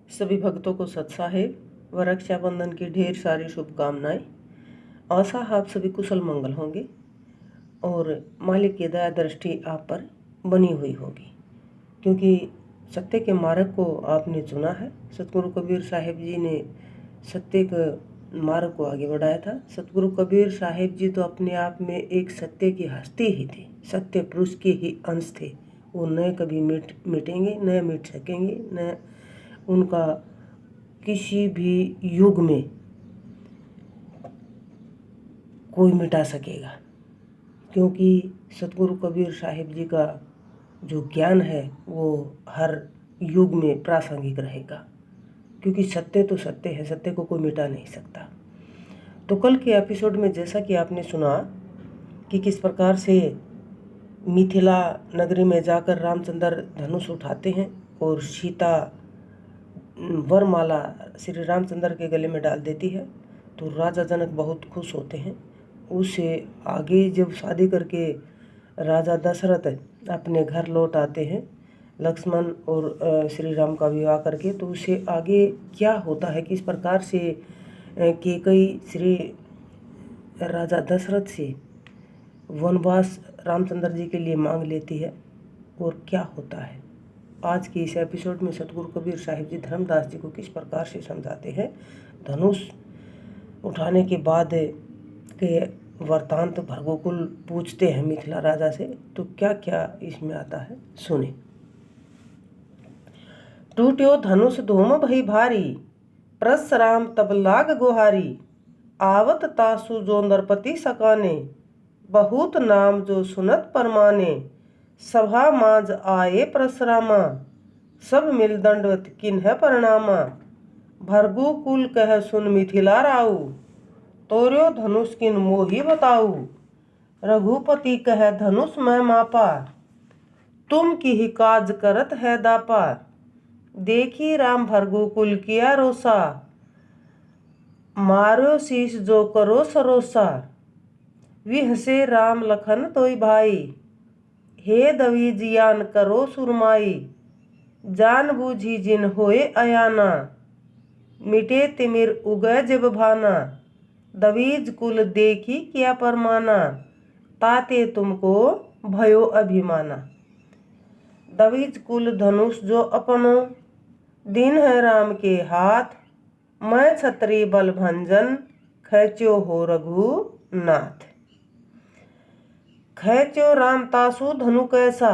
सभी भक्तों को सत साहेब व रक्षाबंधन की ढेर सारी शुभकामनाएं। आशा आप सभी कुशल मंगल होंगे और मालिक की दया दृष्टि आप पर बनी हुई होगी, क्योंकि सत्य के मार्ग को आपने चुना है। सतगुरु कबीर साहिब जी ने सत्य के मार्ग को आगे बढ़ाया था। सतगुरु कबीर साहिब जी तो अपने आप में एक सत्य की हस्ती ही थे, सत्य पुरुष के ही अंश थे। वो न कभी मिटेंगे, न मिट सकेंगे, न उनका किसी भी युग में कोई मिटा सकेगा, क्योंकि सतगुरु कबीर साहिब जी का जो ज्ञान है वो हर युग में प्रासंगिक रहेगा, क्योंकि सत्य तो सत्य है, सत्य को कोई मिटा नहीं सकता। तो कल के एपिसोड में जैसा कि आपने सुना कि किस प्रकार से मिथिला नगरी में जाकर रामचंद्र धनुष उठाते हैं और सीता वरमाला श्री रामचंद्र के गले में डाल देती है, तो राजा जनक बहुत खुश होते हैं। उससे आगे जब शादी करके राजा दशरथ अपने घर लौट आते हैं लक्ष्मण और श्री राम का विवाह करके, तो उससे आगे क्या होता है, किस प्रकार से कैकेयी श्री राजा दशरथ से वनवास रामचंद्र जी के लिए मांग लेती है और क्या होता है। आज के इस एपिसोड में सतगुरु कबीर साहिब जी धर्मदास जी को किस प्रकार से समझाते हैं। धनुष उठाने के बाद के वृतांत भरगोकुल पूछते हैं मिथिला राजा से, तो क्या क्या इसमें आता है सुने। टूट्यो धनुष धूम भई भारी, परशुराम तब लाग गुहारी। आवत तासु जो नरपति सकाने, बहुत नाम जो सुनत परमाने। सभा माज आए परशुरामा, सब मिल दंडवत किन्ह प्रणामा। भरगु कुल कह सुन मिथिला राऊ, तोर्यो धनुष किन मोही बताऊ। रघुपति कह धनुष मैं मापा, तुम की ही काज करत है दापा। देखी राम भरगु कुल किया रोसा, मारो शीश जो करो सरोसा। विहसे राम लखन तोय भाई, हे दवी जियान करो सुरमाई। जान बूझी जिन होए अयाना, मिटे तिमिर उगय जब भाना। दवीज कुल देखी किया परमाना, ताते तुमको भयो अभिमाना। दवीज कुल धनुष जो अपनो, दिन है राम के हाथ। मैं छत्री बल भंजन, खैच्यो हो रघुनाथ। खैच्यो राम तासु धनु कैसा,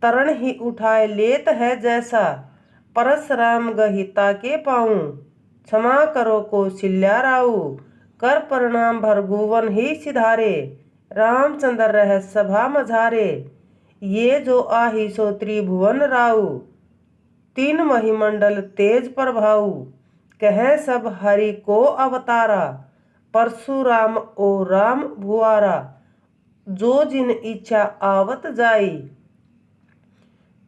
तरण ही उठाए लेत है जैसा। परशुराम गहिता के पाऊं, क्षमा करो कौशल्या राऊ। कर प्रणाम भरगुवन ही सिधारे, रामचंद्र रह सभा मझारे। ये जो आही सो त्रिभुवन राऊ, तीन महिमंडल तेज प्रभाऊ। कह सब हरि को अवतारा, परशुराम ओ राम भुआरा। जो जिन इच्छा आवत जाई,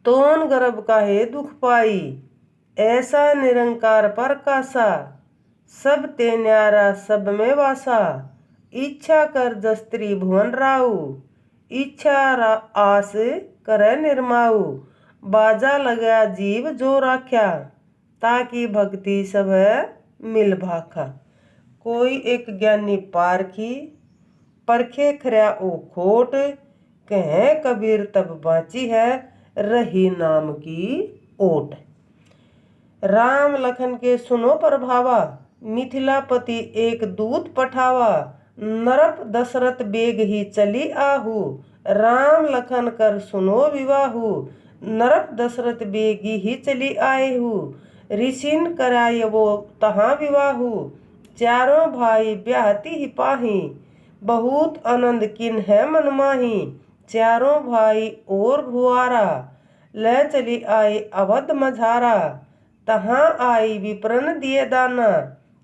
तोन गर्भ काहे दुख पाई। ऐसा निरंकार प्रकाशा, सब ते न्यारा सब में वासा। इच्छा कर जस त्रिभुवन राऊ, इच्छा आस करे निर्माऊ। बाजा लगा जीव जो राख्या, ताकि भक्ति सब मिल भाखा। कोई एक ज्ञानी पारखी, परखे खऱ्या ओ खोट। कह कबीर तब बाँची है, रही नाम की ओट। राम लखन के सुनो प्रभावा, मिथिलापति एक दूत पठावा। नरप दशरथ बेग ही चली आहू, राम लखन कर सुनो विवाहू। नरप दशरथ बेगी ही चली आएहू, ऋषिन कराय वो तहाँ विवाहू। चारों भाई ब्याहती ही पाही, बहुत आनंद किन है मन माही। चारों भाई और भुआरा, ले चली आए अवध मझारा। तहाँ आई विप्रन दिए दाना,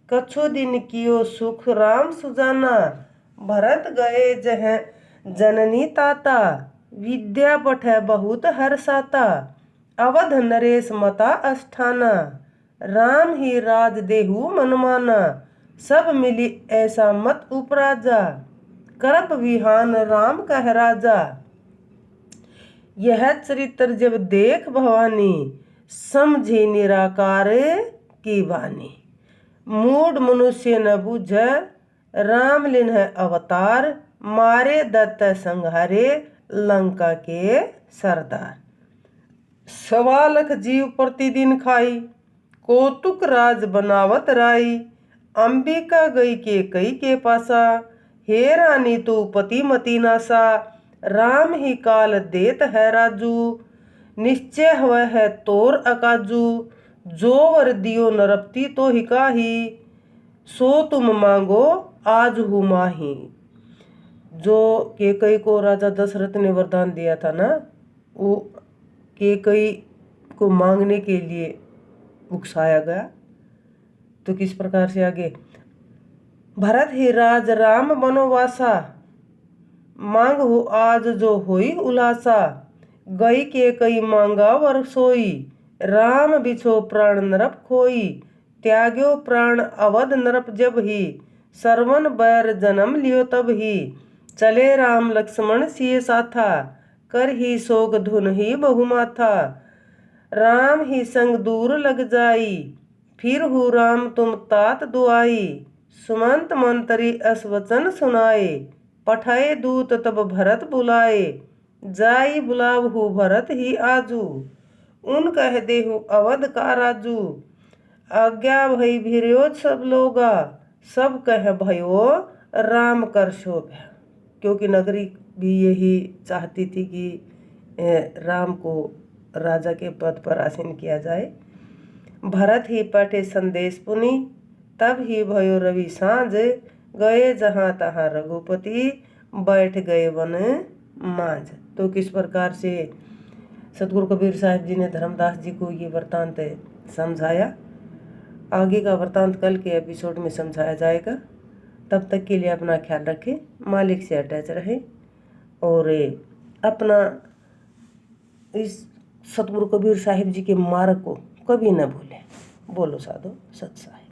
कछु दिन कियो सुख राम सुजाना। भरत गए जह जननी ताता, विद्या पठै बहुत हर्षाता। अवध नरेश मता अष्ठाना, राम ही राज देहु मनमाना। सब मिली ऐसा मत उपराजा, करप विहान राम कह राजा। यह चरित्र जब देख भवानी, समझी निराकार की वाणी। मूढ़ मनुष्य न बूझ राम लिन्ह अवतार, मारे दत्त संहारे लंका के सरदार। 1.25 लाख जीव प्रतिदिन खाई, कौतुक राज बनावत राई। अंबिका गई के कई के पासा, हे रानी तू पति मती नासा। राम ही काल देत है राजू, निश्चय हुआ है तोर अकाजू। जो वर दियो नरपति तो हिकाही, सो तुम मांगो आज हूँ माही। जो केकई को राजा दशरथ ने वरदान दिया था ना, वो केकई को मांगने के लिए उकसाया गया। तो किस प्रकार से आगे, भरत ही राज राम बनोवासा, मांग हो आज जो होई उलासा। गई के कई मांगा वर सोई, राम बिछो प्राण नरप खोई। त्याग्यो प्राण अवध नरप जब ही, सरवन बैर जन्म लियो तब ही। चले राम लक्ष्मण सिय साथा, कर ही शोक धुन ही बहुमाथा। राम ही संग दूर लग जाई, फिर हु राम तुम तात दुआई। सुमंत मंतरी असवचन सुनाए, पठाए दूत तब भरत बुलाए। जाई बुलाव हु भरत ही आजू, उन कह देहु अवध का राजू। आज्ञा भई भिर्यो सब लोगा, सब कह भयो राम कर शोभा। क्योंकि नगरी भी यही चाहती थी कि राम को राजा के पद पर आसीन किया जाए। भरत ही पठे संदेश पुनि, तब ही भयो रवि सांझ। गए जहाँ तहाँ रघुपति, बैठ गए वन मांझ। तो किस प्रकार से सतगुरु कबीर साहिब जी ने धर्मदास जी को ये वृत्तांत समझाया। आगे का वृत्तांत कल के एपिसोड में समझाया जाएगा। तब तक के लिए अपना ख्याल रखें, मालिक से अटैच रहें और अपना इस सतगुरु कबीर साहिब जी के मार्ग को कभी न भूलें। बोलो साधु सत साहिब।